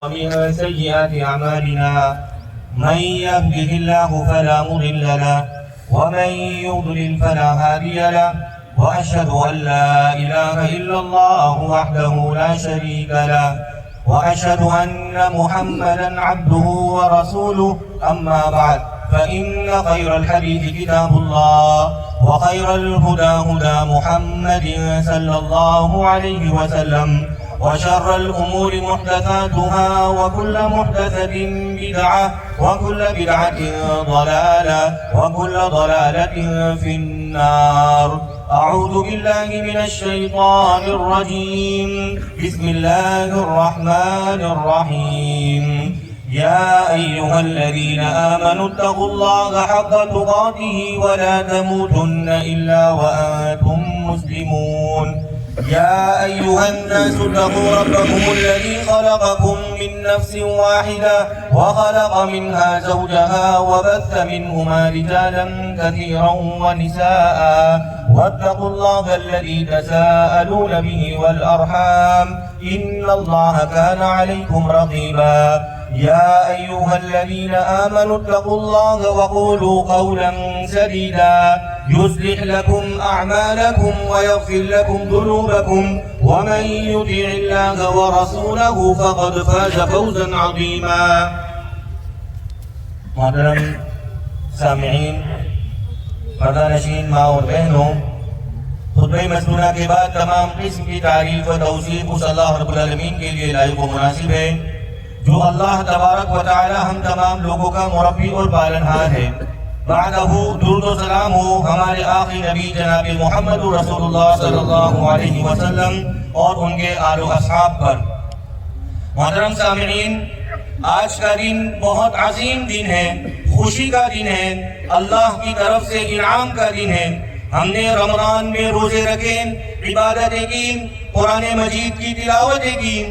ومن سيئات أعمالنا من يهده الله فلا مضل له ومن يضلل فلا هادي له وأشهد أن لا إله إلا الله وحده لا شريك له وأشهد أن محمدا عبده ورسوله أما بعد فإن خير الحديث كتاب الله وخير الهدى هدى محمد صلى الله عليه وسلم وشر الأمور محدثاتها وكل محدثة بدعة وكل بدعة ضلالة وكل ضلالة في النار. أعوذ بالله من الشيطان الرجيم. بسم الله الرحمن الرحيم. يا أيها الذين آمنوا اتقوا الله حق تقاته ولا تموتن إلا وأنتم مسلمون. يا أيها الناس اتقوا ربكم الذي خلقكم من نفس واحدة وخلق منها زوجها وبث منهما رجالا كثيرا ونساء واتقوا الله الذي تساءلون به والأرحام إن الله كان عليكم رقيبا. يا أيها الذين آمنوا اتقوا الله وقولوا قولا سديدا يصلح لكم أعمالكم ويغفر لكم ذنوبكم ومن يطع الله ورسوله فقد فاز فوزا عظيما. محترم سامعین، پردہ نشین ماں اور بہنوں، خطبہ مسنونہ کے بعد تمام قسم کی تعریف و توصیف اس اللہ رب العالمین کے لیے لائق و مناسب ہے جو اللہ تبارک و تعالی ہم تمام لوگوں کا مربی اور پالنہار ہے. بعدہ درود و سلام ہو ہمارے آخری نبی جناب محمد رسول اللہ صلی اللہ علیہ وسلم اور ان کے آل و اصحاب پر. محترم سامعین، آج کا دن بہت عظیم دن ہے، خوشی کا دن ہے، اللہ کی طرف سے انعام کا دن ہے. ہم نے رمضان میں روزے رکھے، عبادتیں کی، قرآن مجید کی تلاوتیں کی،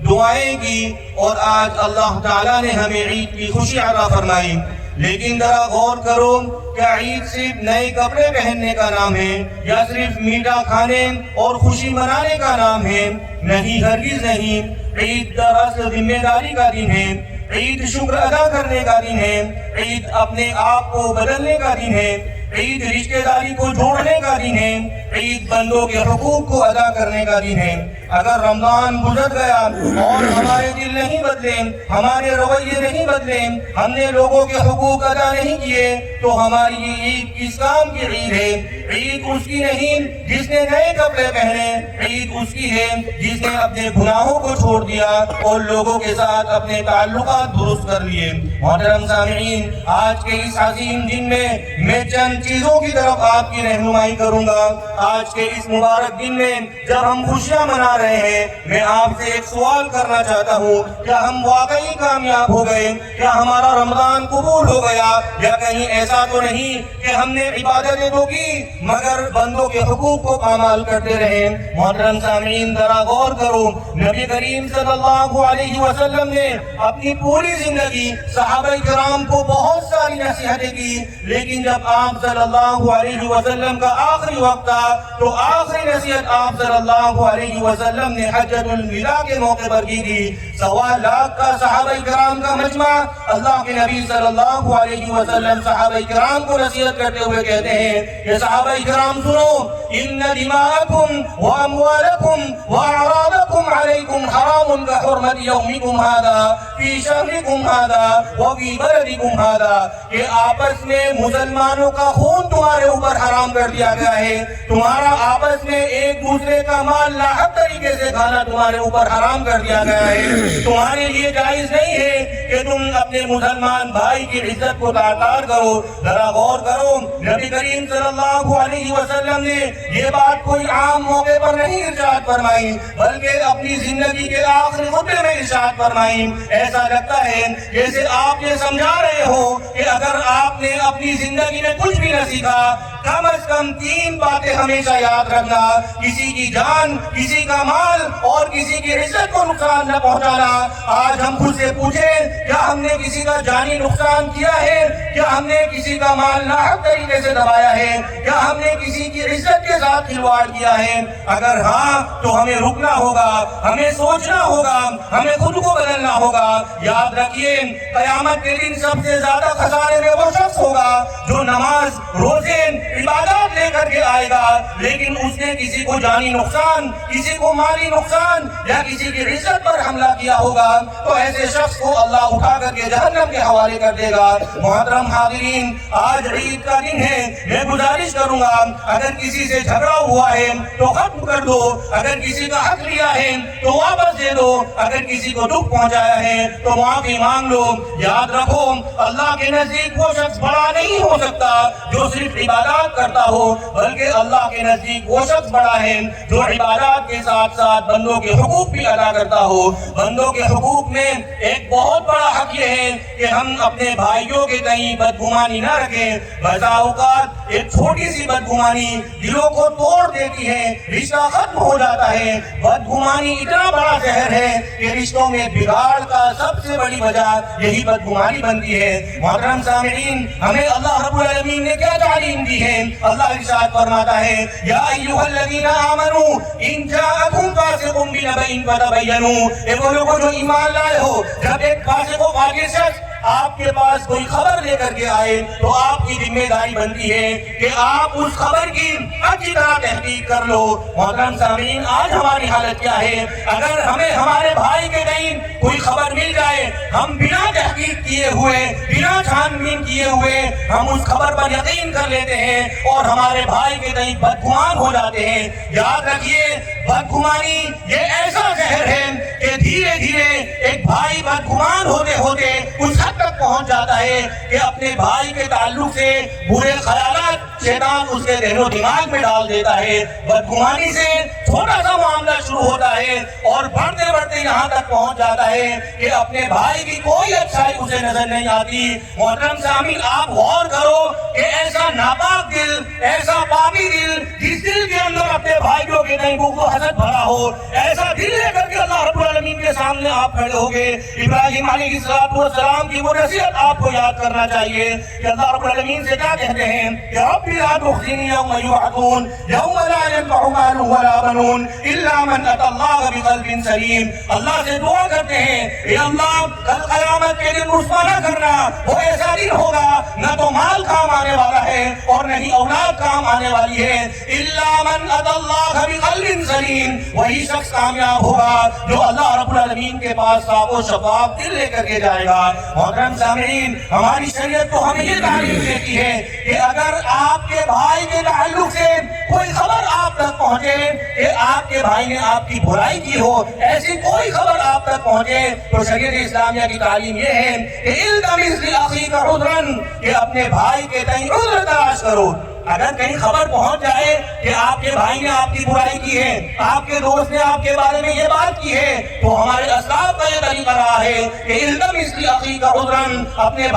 دعائیں کی، اور آج اللہ تعالیٰ نے ہمیں عید کی خوشی عطا فرمائی. لیکن ذرا غور کرو، کیا عید صرف نئے کپڑے پہننے کا نام ہے یا صرف میٹھا کھانے اور خوشی منانے کا نام ہے؟ نہیں، ہرگز نہیں. عید دراصل ذمہ داری کا دن ہے، عید شکر ادا کرنے کا دن ہے، عید اپنے آپ کو بدلنے کا دن ہے، عید رشتہ داری کو جوڑنے کا دن ہے، عید بندوں کے حقوق کو ادا کرنے کا دن ہے. اگر رمضان گزر گیا اور ہمارے دل نہیں بدلے، ہمارے رویے نہیں بدلے، ہم نے لوگوں کے حقوق ادا نہیں کیے، تو ہماری یہ عید کس کام کی عید ہے؟ عید اس کی نہیں جس نے نئے کپڑے پہنے، عید اس کی ہے جس نے اپنے گناہوں کو چھوڑ دیا اور لوگوں کے ساتھ اپنے تعلقات درست کر لیے. محترم سامعین، آج کے اس عظیم دن میں چند چیزوں کی طرف آپ کی رہنمائی کروں گا. آج کے اس مبارک دن میں جب ہم خوشیاں منا رہے ہیں، میں آپ سے ایک سوال کرنا چاہتا ہوں، کیا ہم واقعی کامیاب ہو گئے؟ کیا ہمارا رمضان قبول ہو گیا؟ یا کہیں ایسا تو نہیں کہ ہم نے عبادتیں تو کی مگر بندوں کے حقوق کو پامال کرتے رہے؟ محترم سامعین، ذرا غور کرو، نبی کریم صلی اللہ علیہ وسلم نے اپنی پوری زندگی صحابہ کرام کو بہت ساری نصیحتیں کی، لیکن جب آپ صلی اللہ علیہ وسلم کا آخری وقت تھا تو آخری نصیحت آپ صلی اللہ علیہ وسلم نے حجۃ الوداع کے موقع پر کی تھی. 1.25 لاکھ کا صحابہ کرام کا مجمع، اللہ کے نبی صلی اللہ علیہ وسلم صحابہ کرام کو نصیحت کرتے ہوئے کہتے ہیں کہ صحابہ کرام سنو، ان دماءکم واموالکم واعراضکم علیکم حرام کحرمت یومکم ھذا فی شہرکم ھذا وفی بلدکم ھذا، کہ آپس میں مسلمانوں کا خون تمہارے اوپر حرام کر دیا گیا ہے، تمہارا آپس میں ایک دوسرے کا مال لاحق طریقے سے کھانا تمہارے اوپر حرام کر دیا گیا ہے. تمہارے لیے جائز نہیں ہے کہ تم اپنے مسلمان بھائی کی عزت کو تعطیل کرو. ذرا غور کرو، نبی کریم صلی اللہ علیہ وسلم نے یہ بات کوئی عام موقع پر نہیں ارشاد فرمائی بلکہ اپنی زندگی کے آخری خطبے میں ارشاد فرمائی. ایسا لگتا ہے جیسے آپ یہ سمجھا رہے ہو کہ اگر آپ نے اپنی زندگی میں کچھ بھی نہ سیکھا، کم از کم 3 باتیں ہمیشہ یاد رکھنا: کسی کی جان، کسی کا مال اور کسی کی عزت کو نقصان نہ پہنچانا. آج ہم خود سے پوچھیں، کیا ہم نے کسی کا جانی نقصان کیا ہے؟ کیا ہم نے کسی کا مال ناحق طریقے سے دبایا ہے؟ کیا ہم نے کسی کی عزت کے ساتھ کھلواڑ کیا ہے؟ اگر ہاں تو ہمیں رکنا ہوگا، ہمیں سوچنا ہوگا، ہمیں خود کو بدلنا ہوگا۔ یاد رکھیے قیامت کے دن سب سے زیادہ خسارے میں وہ شخص ہوگا جو نماز، روزے، عبادات لے کر کے آئے گا، لیکن اس نے کسی کو جانی نقصان، کسی کو مالی نقصان یا کسی کی عزت پر حملہ کیا ہوگا، تو ایسے شخص کو اللہ اٹھا کر کے جہنم کے حوالے کر دے گا۔ محترم حاضرین، آج عید کا دن ہے، میں گزارش کروں گا اگر کسی سے جھگڑا ہوا ہے تو ختم کر دو، اگر کسی کا حق لیا ہے تو واپس دے دو، اگر کسی کو دکھ پہنچایا ہے تو معافی مانگ لو۔ یاد رکھو اللہ کے نزدیک وہ شخص بڑا نہیں ہو سکتا جو صرف عبادات کرتا ہو، بلکہ اللہ کے نزدیک وہ شخص بڑا ہے جو عبادات کے ساتھ ساتھ بندوں کے حقوق بھی ادا کرتا ہو۔ بندوں کے حقوق میں ایک بہت بڑا حق یہ ہے کہ ہم اپنے بھائیوں کے تئیں بدگمانی نہ رکھیں۔ بعض اوقات ایک چھوٹی سی بدگمانی دلوں کو توڑ دیتی ہے، رشتہ ختم ہو جاتا ہے۔ بدگمانی اتنا بڑا زہر ہے کہ رشتوں میں بگاڑ کا سب سے بڑی وجہ یہی بدگمانی بنتی ہے۔ محترم سامعین، ہمیں اللہ رب العالمین نے کیا تعلیم دی ہے؟ اللہ ارشاد فرماتا ہے یا ایھا الذین آمنوا ان جاءکم فاسق بنبأ فتبینوا، اے وہ لوگوں جو ایمان لائے ہو، جب ایک فاسق و فاجر شخص آپ کے پاس کوئی خبر لے کر کے آئے تو آپ کی ذمہ داری بنتی ہے کہ آپ اس خبر کی اچھی طرح تحقیق کر لو۔ محترم سامعین، آج ہماری حالت کیا ہے؟ اگر ہمیں ہمارے بھائی کے تئیں کوئی خبر مل جائے، ہم بنا تحقیق کیے ہوئے، بنا چھان بین کیے ہوئے ہم اس خبر پر یقین کر لیتے ہیں اور ہمارے بھائی کے تئیں بدگمان ہو جاتے ہیں۔ یاد رکھیے بدگمانی یہ ایسا زہر ہے کہ دھیرے دھیرے ایک بھائی بدگمان ہوتے ہوتے اس حد تک پہنچ جاتا ہے کہ اپنے بھائی کے تعلق سے برے خیالات شیطان اس کے ذہن و دماغ میں ڈال دیتا ہے۔ بدگمانی سے چھوٹا سا معاملہ شروع ہوتا ہے اور بڑھتے بڑھتے یہاں تک پہنچ جاتا ہے کہ اپنے بھائی کی کوئی اچھائی اسے نظر نہیں آتی۔ محترم سامعین، آپ غور کرو کہ ایسا ناپاک دل، ایسا پاپی دل، جس دل کے اندر اپنے بھائیوں کے تئیں بغض و حسد بھرا ہو، ایسا دل لے کر کے اللہ رب العالمین کے سامنے آپ کھڑے ہوگے۔ ابراہیم علیہ السلام کی وہ نصیحت آپ کو یاد کرنا چاہیے کہ اللہ رب العالمین سے کیا کہتے ہیں کہ رب لا تخزنی یوم یبعثون یوم لا ينفع مال ولا بنون الا من اتى الله بقلب سلیم۔ اللہ سے دعا کرتے ہیں اے اللہ کل قیامت کے دن رسوا نہ کرنا، وہ ایسا دن ہوگا نہ تو مال کام آنے والا ہے اور نہ ہی اولاد کام آنے والی ہے۔ الا من اتى الله بقلب سلیم، وہی شخص کامیاب ہوگا جو اللہ رب العالمین کے پاس صاف و شفاف دل لے کر کے جائے گا۔ محترم سامعین، ہماری شریعت تو ہمیں یہ تعلیم دیتی ہے کہ اگر آپ کے بھائی کے تعلق سے کوئی خبر آپ تک پہنچے کہ آپ کے بھائی نے آپ کی برائی کی ہو، ایسی کوئی خبر آپ تک پہنچے تو شریعت اسلامیہ کی تعلیم یہ ہے کہ التمس لاخیک عذرا، کہ اپنے بھائی کے تئیں عذر تلاش کرو۔ اگر کہیں خبر پہنچ جائے کہ آپ کے بھائی نے آپ کی برائی کی ہے، آپ کے دوست نے آپ کے بارے میں یہ بات کی ہے، تو ہمارے اسلاف کا یہ طریقہ رہا ہے کہ التمس لاخیک عذرا، اپنے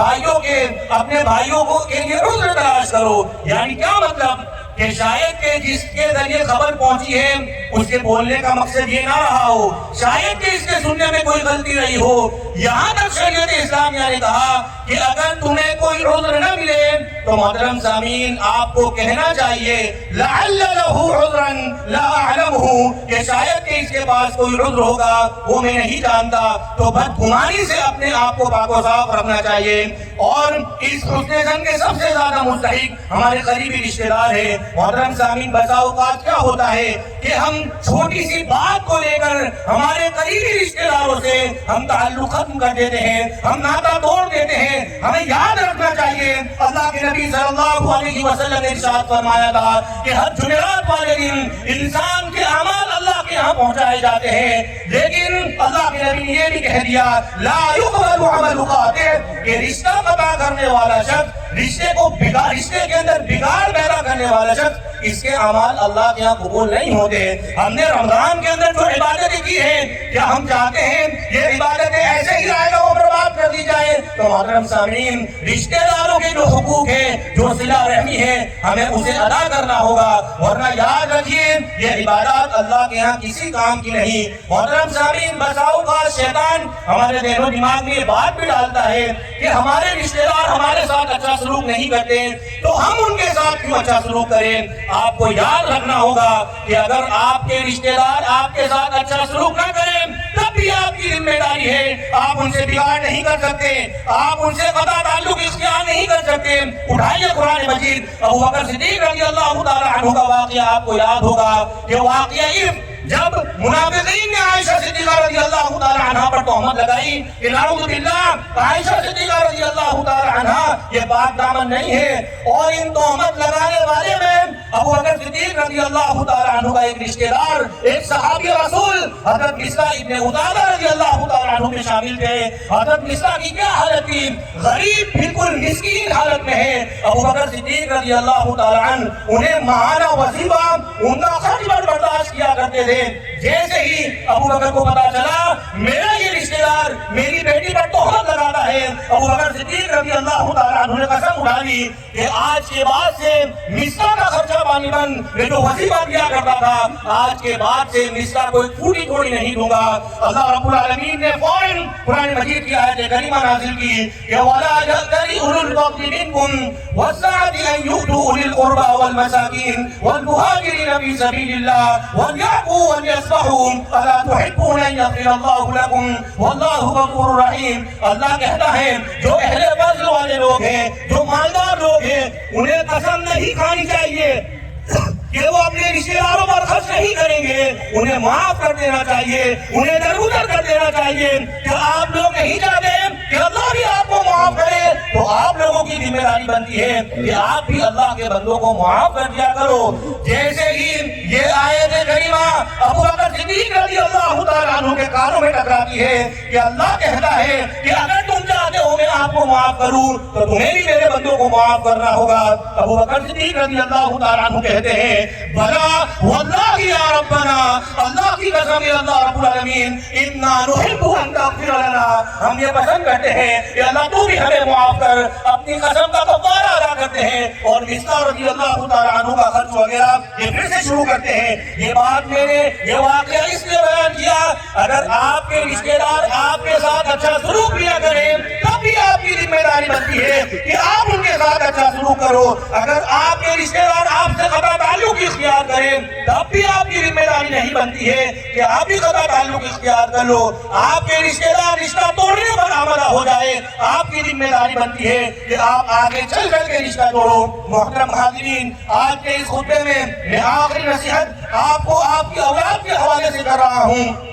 بھائیوں کو کے لیے عذر تلاش کرو۔ یعنی کیا مطلب کہ شاید کہ جس کے ذریعے خبر پہنچی ہے اس کے بولنے کا مقصد یہ نہ رہا ہو، شاید کہ اس کے سننے میں کوئی غلطی رہی ہو۔ یہاں تک شریعت اسلامیہ نے کہا کہ اگر تمہیں کوئی عذر نہ ملے تو محترم سامعین آپ کو کہنا چاہیے لعل له عذرا لا اعلمه، کہ شاید کہ اس کے پاس کوئی عذر ہوگا وہ میں نہیں جانتا۔ تو بدگمانی سے اپنے آپ کو پاک و صاف رکھنا چاہیے۔ اور اس حسن ظن کے سب سے زیادہ مستحق ہمارے قریبی رشتے دار ہیں۔ محترم سامعین، بسا اوقات کیا ہوتا ہے کہ ہم چھوٹی سی بات کو لے کر ہمارے قریبی رشتے داروں سے ہم تعلق ختم کر دیتے ہیں، ہم ناطہ توڑ دیتے ہیں۔ ہمیں یاد رکھنا چاہیے اللہ کے نبی صلی اللہ علیہ وسلم نے ارشاد فرمایا تھا کہ ہر جمعرات والے دن انسان کے اعمال اللہ کے ہاں پہنچائے جاتے ہیں، لیکن اللہ کے نبی نے یہ بھی کہہ دیا لا يقبل عمل قاطع، کہ رشتہ قطع کرنے والا شخص، رشتے کے اندر بگاڑ پیدا کرنے والا شخص، اس کے اعمال اللہ کے ہاں قبول نہیں ہوتے۔ ہم نے رمضان کے اندر جو عبادتیں کی ہیں، کیا ہم چاہتے ہیں یہ عبادتیں ایسے ہی رائے گا وہ برباد کر دی جائے تو محترم سامعین رشتہ داروں کے جو حقوق ہیں جو صلہ رحمی ہے ہمیں اسے ادا کرنا ہوگا، ورنہ یاد رکھیے یہ عبادات اللہ کے ہاں کسی کام کی نہیں۔ محترم سامعین بسا اوقات شیطان ہمارے ذہن و دماغ میں یہ بات بھی ڈالتا ہے کہ ہمارے رشتہ دار ہمارے ساتھ اچھا سلوک نہیں کرتے تو ہم ان کے ساتھ کیوں اچھا سلوک کریں۔ آپ کو یاد رکھنا ہوگا کہ اگر آپ کے رشتہ دار آپ کے ساتھ اچھا سلوک نہ کریں تب بھی آپ کی ذمہ داری ہے، آپ ان سے بگاڑ نہیں کر سکتے، آپ ان سے قطع تعلق اختیار نہیں کر سکتے۔ اٹھائیے قرآن مجید، ابو بکر صدیق رضی اللہ تعالیٰ عنہ کا واقعہ آپ کو یاد ہوگا کہ واقعہ جب منافقین نے عائشہ صدیقہ رضی اللہ تعالیٰ عنہ پر تہمت لگائی کہ نعوذ باللہ عائشہ صدیقہ رضی اللہ تعالیٰ عنہ یہ پاک دامن نہیں ہے، اور ان تہمت لگانے والے میں ابو بکر صدیق رضی اللہ تعالیٰ عنہ کا ایک رشتہ دار، ایک صحابی رسول حضرت مصطح ابن عدادہ رضی اللہ تعالیٰ عنہ میں شامل تھے۔ حضرت مصطح کی کیا حالت تھی؟ غریب بالکل مسکین حالت میں ہے۔ ابو بکر صدیق رضی اللہ تعالیٰ عنہ انہیں ماہانہ وظیفہ ان کا خرچ برداشت کیا کرتے تھے۔ جیسے ہی ابو بکر کو پتا چلا میرا یہ رشتہ دار میری بیٹی پر تہمت لگاتا ہے، ابو بکر صدیق رضی اللہ تعالیٰ عنہ نے قسم اٹھا لی کہ آج کے بعد سے مصطح کا خرچہ پانی بند، میں جو وظیفہ دیا کرتا تھا آج کے بعد سے مصطح کو ایک پھوٹی تھوڑی نہیں دوں گا۔ اللہ رب العالمین نے فوراً قرآن مجید کی آیت کریمہ نازل کی کہ وَلَا يَأْتَلِ أُولُو الْفَضْلِ مِنكُمْ وَالسَّعَةِ أَن يُؤْتُوا أُولِي الْقُرْبَى وَالْمَسَاكِينَ وَالْمُهَاجِرِينَ فِي سَبِيلِ اللَّهِ وَلْيَعْفُوا وَلْيَصْفَحُوا أَلَا تُحِبُّونَ أَن يَغْفِرَ اللَّهُ لَكُمْ وَاللَّهُ غَفُورٌ رَحِيمٌ۔ اللہ کہتا ہے جو اہل فضل والے لوگ ہیں، جو مالدار لوگ ہیں، انہیں قسم نہیں کھانی چاہیے کہ وہ اپنے رشتہ داروں پر خرچ نہیں کریں گے، انہیں معاف کر دینا چاہیے، انہیں درگزر کر دینا چاہیے۔ کہ آپ لوگ نہیں چاہتے کہ اللہ بھی آپ کو معاف کرے تو آپ لوگوں کی ذمہ داری بنتی ہے کہ آپ بھی اللہ کے بندوں کو معاف کر دیا کرو۔ جیسے ہی یہ آیت کریمہ ابو بکر صدیق رضی اللہ تعالیٰ عنہ کے کانوں میں ٹکراتی ہے کہ اللہ کہتا ہے کہ اگر تم چاہتے ہو میں آپ کو معاف کروں تو تمہیں بھی میرے بندوں کو معاف کرنا ہوگا۔ ابو بکر صدیق رضی اللہ تعالیٰ عنہ کہتے ہیں بلا واللہ یا ربنا، اللہ کی قسم ہے اللہ رب العالمین، انا نحب ان تغفر لنا، ہم یہ پسند کرتے ہیں کہ اللہ تو بھی ہمیں معاف کر، اپنی قسم کا کفارہ ادا کرتے ہیں۔ اور مصطح رضی اللہ تعالیٰ عنہ کا خرچ وغیرہ یہ پھر سے شروع کرتے ہیں۔ یہ بات میں نے یہ واقعہ اس لیے بیان کیا اگر آپ کے رشتہ دار آپ کے ساتھ اچھا سلوک کیا کریں تب بھی آپ کی ذمہ داری بنتی ہے کہ آپ ان کے ساتھ اچھا سلوک کرو۔ اگر آپ کے رشتہ دار آپ سے قطع تعلق اختیار کریں تب بھی آپ کی ذمہ داری نہیں بنتی ہے کہ آپ بھی قطع تعلق اختیار کر لو۔ آپ کے رشتہ دار رشتہ توڑنے پر آمادہ ہو جائے آپ کی ذمہ داری بنتی ہے کہ آپ آگے چل کر کے رشتہ توڑو۔ محترم حاضرین، آج کے اس خطبے میں آخری نصیحت آپ کو آپ کی اولاد کے حوالے سے کر رہا ہوں۔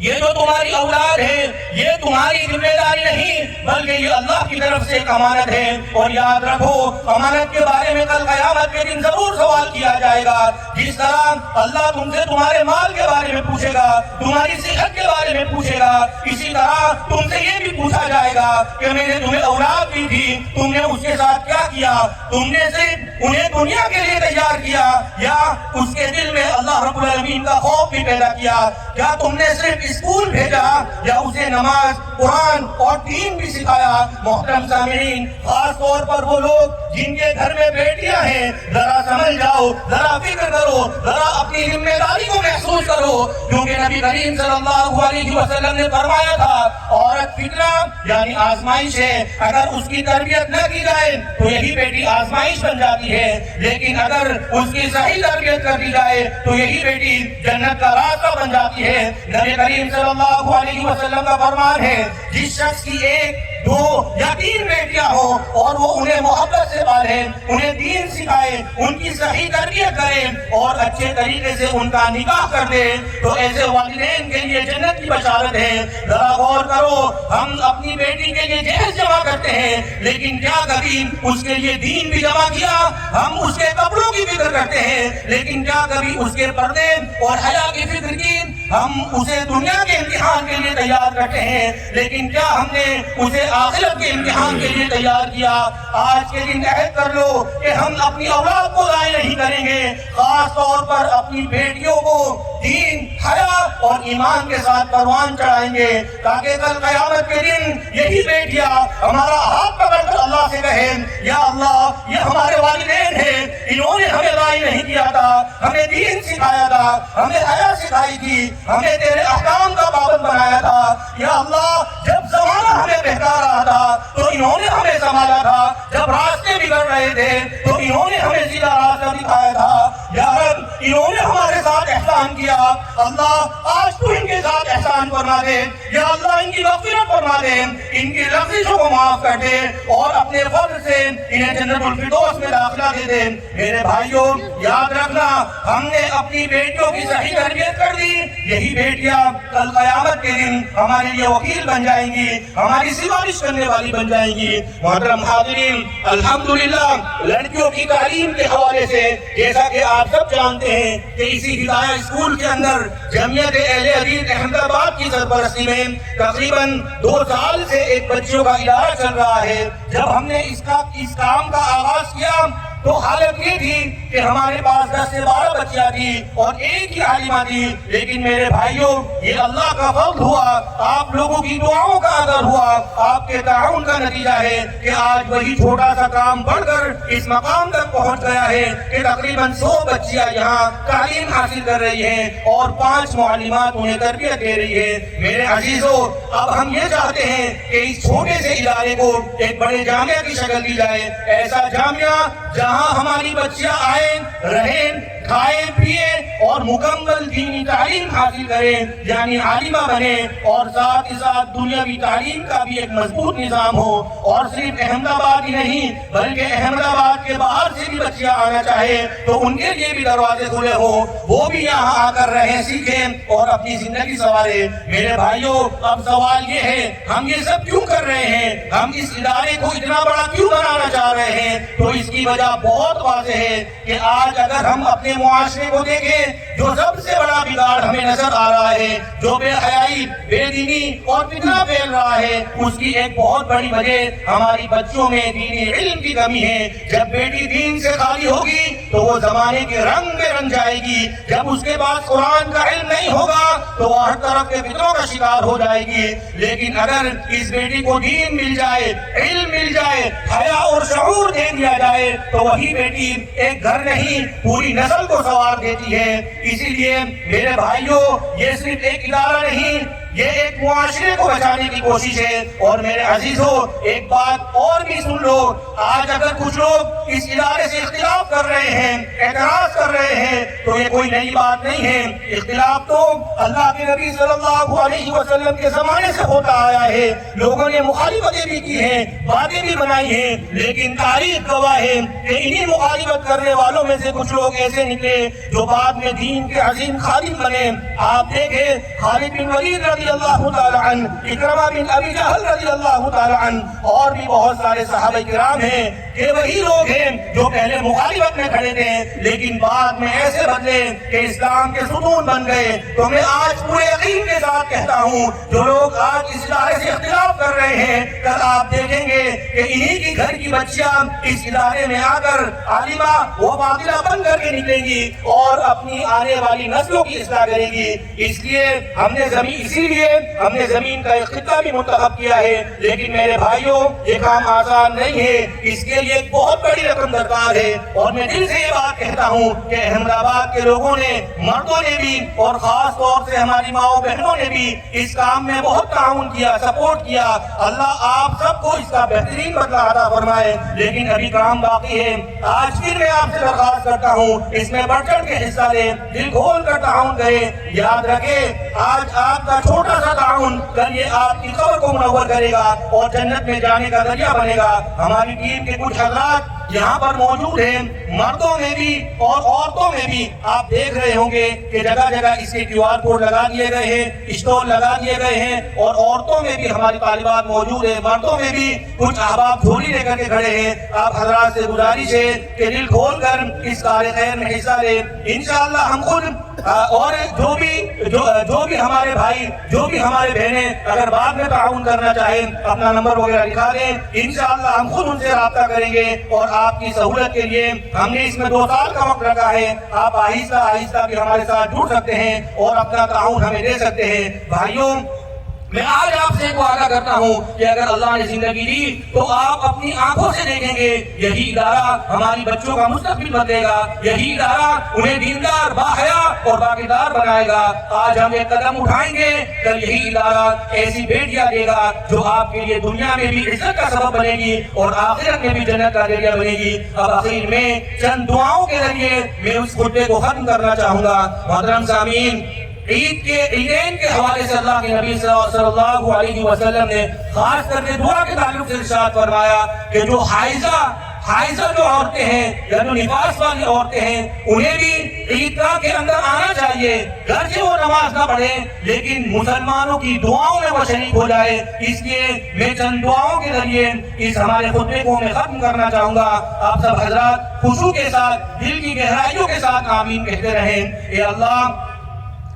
یہ جو تمہاری اولاد ہے یہ تمہاری ذمہ داری نہیں بلکہ یہ اللہ کی طرف سے ایک امانت ہے، اور یاد رکھو امانت کے بارے میں کل قیامت کے دن ضرور سوال کیا جائے گا۔ جس طرح اللہ تم سے تمہارے مال کے بارے میں پوچھے گا، تمہاری صحت کے بارے میں پوچھے گا، اسی طرح تم سے یہ بھی پوچھا جائے گا کہ میں نے تمہیں اولاد دی تھی تم نے اس کے ساتھ کیا کیا، تم نے صرف انہیں دنیا کے لیے تیار کیا یا اس کے دل میں اللہ رب العالمین کا خوف بھی پیدا کیا، کیا تم نے صرف اسکول بھیجا یا اسے نماز قرآن اور دین بھی سکھایا۔ محترم سامعین، خاص طور پر وہ لوگ جن کے گھر میں بیٹیاں ہیں ذرا سمجھ جاؤ، ذرا فکر کرو، ذرا اپنی ذمہ داری کو محسوس کرو، کیونکہ نبی کریم صلی اللہ علیہ وسلم نے فرمایا تھا عورت فتنہ یعنی آزمائش ہے، اگر اس کی تربیت نہ کی جائے تو یہی بیٹی آزمائش بن جاتی ہے، لیکن اگر اس کی صحیح تربیت کر دی جائے تو یہی بیٹی جنت کا راستہ بن جاتی ہے۔ نبی کریم صلی اللہ علیہ وسلم کا فرمان ہے جس شخص کی ایک دو یا تین بیٹیاں ہوں اور وہ انہیں محبت سے پالے، انہیں دین سکھائے، ان کی صحیح تربیت کرے اور اچھے طریقے سے ان کا نکاح کر دے تو ایسے والدین کے لیے جنت کی بشارت ہے۔ ذرا غور کرو، ہم اپنی بیٹی کے لیے جہیز جمع کرتے ہیں لیکن کیا کبھی اس کے لیے دین بھی جمع کیا؟ ہم اس کے کپڑوں کی فکر کرتے ہیں لیکن کیا کبھی اس کے پردے اور حیا کی فکر کی؟ ہم اسے دنیا کے امتحان کے لیے تیار کرتے ہیں، لیکن کیا ہم نے اسے آخرت کے امتحان کے لیے تیار کیا؟ آج کے دن عہد کر لو کہ ہم اپنی اولاد کو ضائع نہیں کریں گے، خاص طور پر اپنی بیٹیوں کو دین، حیا اور ایمان کے ساتھ پروان چڑھائیں گے، تاکہ کل قیامت کے دن یہی بیٹیاں ہمارا ہاتھ پکڑ کر اللہ سے کہیں، یا اللہ یہ ہمارے والدین ہیں، انہوں نے ہمیں ضائع نہیں کیا تھا، ہمیں دین سکھایا تھا، ہمیں حیا سکھائی تھی، ہمیں تیرے احکام کا پابند بنایا تھا، یا اللہ جب زمانہ ہمیں بہکا رہا تھا تو انہوں نے ہمیں سنبھالا تھا، جب راستے بگڑ رہے تھے تو انہوں نے ہمیں سیدھا راستہ دکھایا تھا، یا رب انہوں نے ہمارے ساتھ احسان کیا، اللہ آج تو ان کے ساتھ احسان فرما دے، یا اللہ ان کی مغفرت فرما دے، ان کی لغزشوں کو معاف کر دے اور اپنے فضل سے انہیں جنت الفردوس میں داخلہ دے دے۔ میرے بھائیوں یاد رکھنا، ہم نے اپنی بیٹیوں کی صحیح تربیت کر دی، یہی بیٹیاں کل قیامت کے دن ہمارے لیے وکیل بن جائیں گی، ہماری سفارش کرنے والی بن جائیں گی۔ محترم حاضرین، الحمدللہ لڑکیوں کی تعلیم کے حوالے سے جیسا کہ آپ سب جانتے ہیں کہ اسی ہدایہ اسکول کے اندر جمعیت اہل حدیث احمد آباد کی سرپرستی میں تقریباً 2 سال سے ایک بچیوں کا ادارہ چل رہا ہے۔ جب ہم نے اس کام کا آغاز کیا تو حالت یہ تھی کہ ہمارے پاس 10 سے 12 بچیاں تھیں اور ایک ہی عالمہ تھی، لیکن میرے بھائیوں یہ اللہ کا فضل ہوا، آپ لوگوں کی دعاؤں کا اثر ہوا، آپ کے تعاون کا نتیجہ ہے کہ آج وہی چھوٹا سا کام بڑھ کر اس مقام تک پہنچ گیا ہے کہ تقریباً 100 بچیاں یہاں تعلیم حاصل کر رہی ہیں اور 5 معلمات انہیں تربیت دے رہی ہے۔ میرے عزیزوں، اب ہم یہ چاہتے ہیں کہ اس چھوٹے سے ادارے کو ایک بڑے جامعہ کی شکل دی جائے، ایسا جامعہ جہاں ہماری بچیاں آئیں، رہیں، کھائیں، پیئیں اور مکمل دینی تعلیم حاصل کریں، یعنی عالمہ بنیں، اور ساتھ ہی ساتھ دنیاوی تعلیم کا بھی ایک مضبوط نظام ہو، اور صرف احمد آباد ہی نہیں بلکہ احمد آباد کے باہر سے بھی بچیاں آنا چاہیں تو ان کے لیے بھی دروازے کھلے ہوں، وہ بھی یہاں آ کر رہیں، سیکھیں اور اپنی زندگی سنواریں۔ میرے بھائیوں، اب سوال یہ ہے ہم یہ سب کیوں کر رہے ہیں؟ ہم اس ادارے کو اتنا بڑا کیوں بنانا چاہ رہے ہیں؟ تو اس کی وجہ بہت واضح ہے کہ آج اگر ہم اپنے معاشرے کو دیکھیں، جو سب سے بڑا بگاڑ ہمیں نظر آ رہا ہے، جو بے حیائی، بے دینی اور فتنہ پھیل رہا ہے، اس کی ایک بہت بڑی وجہ ہماری بچوں میں دینی علم کی کمی ہے۔ جب بیٹی دین سے خالی ہوگی تو وہ زمانے کے رنگ میں رنگ جائے گی، جب اس کے پاس قرآن کا علم نہیں ہوگا تو وہ ہر طرف کے فتنوں کا شکار ہو جائے گی۔ لیکن اگر اس بیٹی کو دین مل جائے، علم مل جائے، حیا اور شعور دے دیا جائے تو وہی بیٹی ایک گھر نہیں پوری نسل کو سنوار دیتی ہے۔ اسی لیے میرے بھائیوں، یہ صرف ایک ادارہ نہیں، یہ ایک معاشرے کو بچانے کی کوشش ہے۔ اور میرے عزیزوں، ایک بات اور بھی سن لو، آج اگر کچھ لوگ اس ادارے سے اختلاف کر رہے ہیں، اعتراض کر رہے ہیں، تو یہ کوئی نئی بات نہیں ہے۔ اختلاف تو اللہ کے نبی صلی اللہ علیہ وسلم کے زمانے سے ہوتا آیا ہے، لوگوں نے مخالفتیں بھی کی ہیں، باتیں بھی بنائی ہیں، لیکن تاریخ گواہ ہے کہ انہی مخالفت کرنے والوں میں سے کچھ لوگ ایسے نکلے جو بعد میں دین کے عظیم خادم بنے۔ آپ دیکھیں خالد بن ولید رضی اللہ تعالی عنہ، اکرمہ بن ابی جہل رضی اللہ تعالی عنہ، اور بھی بہت سارے صحابہ کرام ہیں کہ وہی لوگ ہیں جو پہلے مخالفت میں کھڑے تھے لیکن بعد میں ایسے بدلے کہ اسلام کے ستون بن گئے۔ تو میں آج پورے یقین کے ساتھ کہتا ہوں، جو لوگ آج اس ادارے سے اختلاف کر رہے ہیں، کل آپ دیکھیں گے کہ انہی کی گھر کی بچیاں اس ادارے میں آ کر عالمہ و فاضلہ بن کر کے نکلیں گی اور اپنی آنے والی نسلوں کی اصلاح کریں گی۔ اس لیے ہم نے زمین کا ایک خطہ بھی منتخب کیا ہے، لیکن میرے بھائیوں یہ کام آسان نہیں ہے، اس کے لیے ایک بہت بڑی رقم درکار ہے۔ اور میں دل سے یہ بات کہتا ہوں کہ احمد آباد کے لوگوں نے، مردوں نے بھی اور خاص طور سے ہماری ماؤں بہنوں نے بھی اس کام میں بہت تعاون کیا، سپورٹ کیا۔ اللہ آپ سب کو اس کا بہترین بدلہ عطا فرمائے، لیکن ابھی کام باقی ہے۔ آج پھر میں آپ سے درخواست کرتا ہوں اس میں بڑھ چڑھ کے حصہ لیں، دل کھول کر تعاون کریں۔ یاد رکھیں آج آپ کا چھوٹا سا تعاون کل یہ آپ کی قبر کو منور کرے گا اور جنت میں جانے کا ذریعہ بنے گا۔ ہماری ٹیم کے کچھ حضرات یہاں پر موجود ہیں، مردوں میں بھی اور عورتوں میں بھی۔ آپ دیکھ رہے ہوں گے کہ جگہ جگہ اس کے QR کوڈ لگا دیے گئے ہیں، اسٹور لگا دیے گئے ہیں، اور عورتوں میں بھی ہماری طالبات موجود ہیں، مردوں میں بھی کچھ احباب جھولی لے کر کے کھڑے ہیں۔ آپ حضرات سے گزارش ہے کہ دل کھول کر اس کار خیر میں حصہ لیں۔ انشاءاللہ ہم خود اور جو بھی ہمارے بھائی، جو بھی ہمارے بہنیں اگر بعد میں تعاون کرنا چاہیں اپنا نمبر وغیرہ لکھا دیں، انشاءاللہ ہم خود ان سے رابطہ کریں گے۔ اور آپ کی سہولت کے لیے ہم نے اس میں 2 سال کا وقت رکھا ہے، آپ آہستہ آہستہ بھی ہمارے ساتھ جڑ سکتے ہیں اور اپنا تعاون ہمیں دے سکتے ہیں۔ بھائیوں، میں آج آپ سے وعدہ کرتا ہوں کہ اگر اللہ نے زندگی دی تو آپ اپنی آنکھوں سے دیکھیں گے یہی ادارہ ہماری بچوں کا مستقبل بدلے گا، یہی ادارہ انہیں دیندار، باحیا اور باقیدار بنائے گا۔ آج ہم ایک قدم اٹھائیں گے، کل یہی ادارہ ایسی بیٹیاں دے گا جو آپ کے لیے دنیا میں بھی عزت کا سبب بنے گی اور آخرت میں بھی جنت کا ذریعہ بنے گی۔ اب آخر میں چند دعاؤں کے ذریعے میں اس خطبے کو ختم کرنا چاہوں گا۔ محترم سامعین، عیدین کے حوالے سے اللہ کے نبی صلی اللہ علیہ وسلم نے خاص کر کے دعا کے تعلق سے ارشاد فرمایا کہ جو حائضہ جو عورتیں ہیں یا جو نفاس والی عورتیں ہیں انہیں بھی عیدگاہ کے اندر آنا چاہیے، گرچہ وہ نماز نہ پڑھیں لیکن مسلمانوں کی دعاؤں میں وہ شریک ہو جائے۔ اس لیے میں چند دعاؤں کے ذریعے اس ہمارے خطبے کو میں ختم کرنا چاہوں گا۔ آپ سب حضرات خشوع کے ساتھ، دل کی گہرائیوں کے ساتھ آمین کہتے رہیں۔ اے اللہ،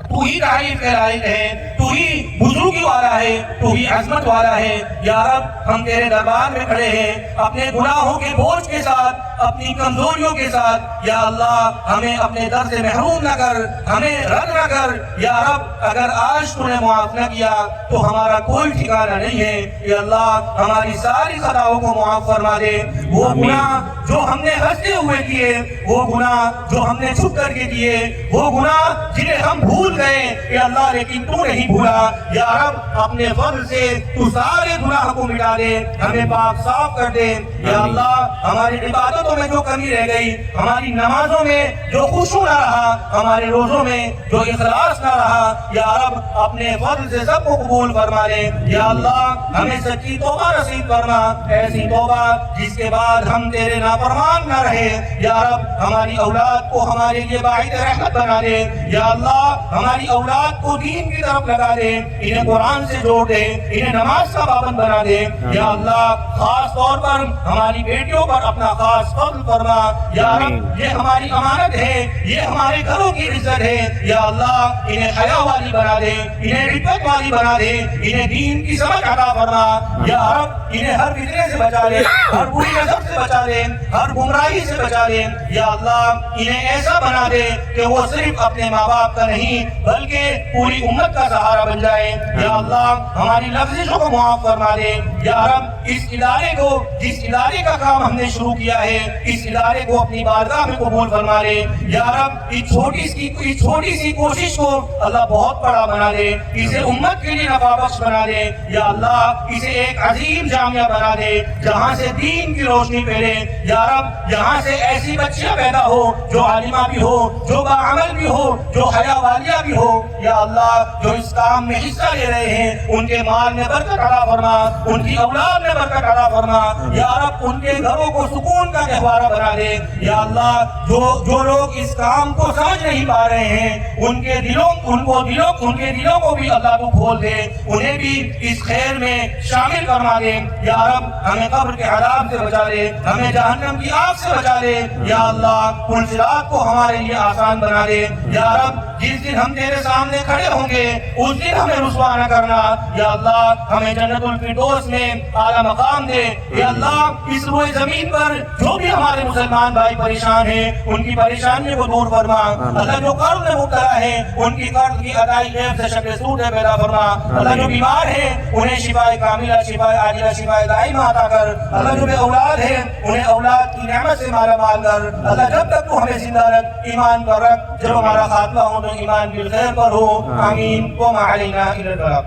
تو ہی تعریف کے لائق ہے، تو ہی بزرگی والا ہے، تو ہی عظمت والا ہے۔ یا رب، ہم تیرے دربار میں کھڑے ہیں اپنے گناہوں کے بوجھ کے ساتھ، اپنی کمزوریوں کے ساتھ۔ یا اللہ، ہمیں اپنے در سے محروم نہ کر، ہمیں رد نہ کر۔ یا رب، اگر آج تو نے معاف نہ کیا تو ہمارا کوئی ٹھکانہ نہیں ہے۔ یا اللہ، ہماری ساری خطاؤں کو معاف فرما دے۔ وہ گناہ جو ہم نے ہنستے ہوئے کیے، وہ گناہ جو ہم نے چھپ کر کے کیے، وہ گناہ جنہیں ہم بھول گئے اے اللہ لیکن تو نہیں بھولا۔ یا رب، اپنے فضل سے تو سارے گناہ کو مٹا دے، ہمیں پاک صاف کر دے۔ یا اللہ، ہماری عبادتوں میں جو کمی رہ گئی، ہماری نمازوں میں جو خشوع نہ رہا، ہمارے روزوں میں جو اخلاص نہ رہا، یا رب اپنے فضل سے سب کو قبول فرما لے۔ یا اللہ، ہمیں سچی توبہ نصیب فرما، ایسی توبہ جس کے بعد ہم تیرے نافرمان نہ رہے۔ یا رب، ہماری اولاد کو ہمارے لیے باعث رحمت بنا دے۔ یا اللہ، ہماری اولاد کو دین کی طرف لگا دے، انہیں قرآن سے جوڑ دے، انہیں نماز کا پابند بنا دے۔ یا اللہ، خاص طور پر ہماری بیٹیوں پر اپنا خاص فضل فرما۔ یا رب، یہ ہماری امانت ہے، یہ ہمارے گھروں کی عزت ہے۔ یا اللہ، انہیں حیا والی بنا دے، انہیں عزت والی بنا دے، انہیں دین کی سمجھ عطا فرما۔ یا رب، انہیں ہر فتنے سے بچا لے، ہر بری نظر سے بچا لے، ہر گمراہی سے بچا لے۔ یا اللہ، انہیں ایسا بنا دے کہ وہ صرف اپنے ماں باپ کا نہیں بلکہ پوری امت کا سہارا بن جائے۔ یا اللہ، ہماری لفظوں کو معاف فرما دے۔ یا رب، اس ادارے کو، جس ادارے کا کام ہم نے شروع کیا ہے، اس ادارے کو اپنی بارگاہ میں قبول فرما دے۔ یا رب، اس چھوٹی سی کوشش کو اللہ بہت بڑا بنا دے، اسے امت کے لیے نفع بخش بنا دے۔ یا اللہ، اسے ایک عظیم جامعہ بنا دے جہاں سے دین کی روشنی پھیلے۔ یا رب، یہاں سے ایسی بچیاں پیدا ہو جو عالمہ بھی ہو، جو باعمل بھی ہو، جو حیا والیہ بھی ہو۔ یا اللہ، جو اس کام میں حصہ لے رہے ہیں ان کے مال میں برکت عطا فرما، ان کی اولاد میں برکت عطا فرما۔ یا رب، ان کے گھروں کو سکون کا گہوارہ بنا دے۔ یا اللہ، جو لوگ اس کام کو سمجھ نہیں پا رہے ہیں ان کے دلوں کو بھی اللہ تو کھول دے، انہیں بھی اس خیر میں شامل فرما دے۔ یا رب، ہمیں قبر کے عذاب سے بچا لے، ہمیں جہنم کی آگ سے بچا لے۔ یا اللہ، پل صراط کو ہمارے لیے آسان بنا دے۔ یا رب، جس دن ہم تیرے سامنے کھڑے ہوں گے اس دن ہمیں رسوا نہ کرنا۔ یا اللہ، ہمیں جنت الفردوس میں اعلیٰ مقام دے۔ یا اللہ، اس روئے زمین پر جو بھی ہمارے مسلمان بھائی پریشان ہیں ان کی پریشانیوں کو دور فرما۔ اللہ، جو قرض میں مبتلا ہے ان کی قرض کی ادائی غیب سے شکل سود پیدا فرما۔ اللہ، جو بیمار ہیں انہیں شفاء کاملہ، شفاء عاجلہ، شفاء دائمہ عطا کر۔ اللہ، جو بے اولاد ہیں انہیں اولاد کی نعمت سے مالا مال کر۔ اللہ، جب تک تو ہمیں زندہ رکھ، ایمان پر رکھ، جب ہمارا خاتمہ ہو تو ایمان بالخیر پر ہو۔ آمین۔ وما علینا الا البلاغ۔